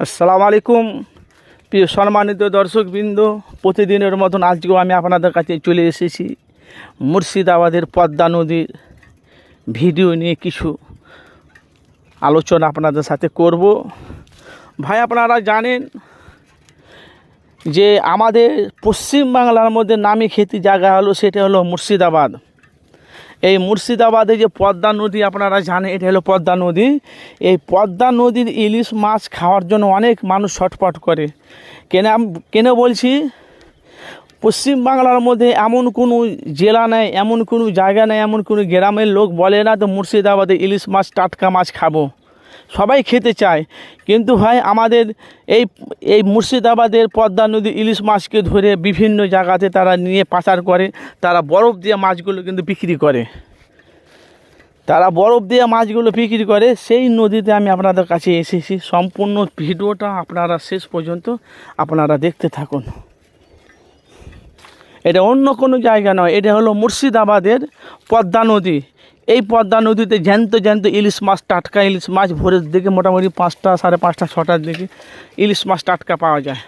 আসসালামু আলাইকুম প্রিয় সম্মানিত দর্শকবৃন্দ, প্রতিদিনের মতন আজকেও আমি আপনাদের কাছে চলে এসেছি মুর্শিদাবাদের পদ্মা নদীর ভিডিও নিয়ে কিছু আলোচনা আপনাদের সাথে করব। ভাই, আপনারা জানেন যে আমাদের পশ্চিমবাংলার মধ্যে নামি খ্যাতি জায়গা হলো, সেটা হলো মুর্শিদাবাদ। এই মুর্শিদাবাদে যে পদ্মা নদী, আপনারা জানেন এটা হলো পদ্মা নদী। এই পদ্মা নদীর ইলিশ মাছ খাওয়ার জন্য অনেক মানুষ ছটফট করে। কেন বলছি, পশ্চিমবাংলার মধ্যে এমন কোনো জেলা নেই, এমন কোনো জায়গা নেই, এমন কোনো গ্রামের লোক বলে না তো মুর্শিদাবাদে ইলিশ মাছ, টাটকা মাছ খাবো। সবাই খেতে চায়, কিন্তু ভাই আমাদের এই মুর্শিদাবাদের পদ্মা নদী ইলিশ মাছকে ধরে বিভিন্ন জায়গাতে তারা নিয়ে পাচার করে। তারা বরফ দিয়ে মাছগুলো কিন্তু বিক্রি করে, সেই নদীতে আমি আপনাদের কাছে এসেছি। সম্পূর্ণ ভিডিওটা আপনারা শেষ পর্যন্ত আপনারা দেখতে থাকুন। এটা অন্য কোনো জায়গা নয়, এটা হলো মুর্শিদাবাদের পদ্মা নদী। এই পদ্মা নদীতে জ্যান্ত ইলিশ মাছ, টাটকা ইলিশ মাছ ভোরের দিকে মোটামুটি 5টা, 5:30, 6টার দিকে ইলিশ মাছ টাটকা পাওয়া যায়।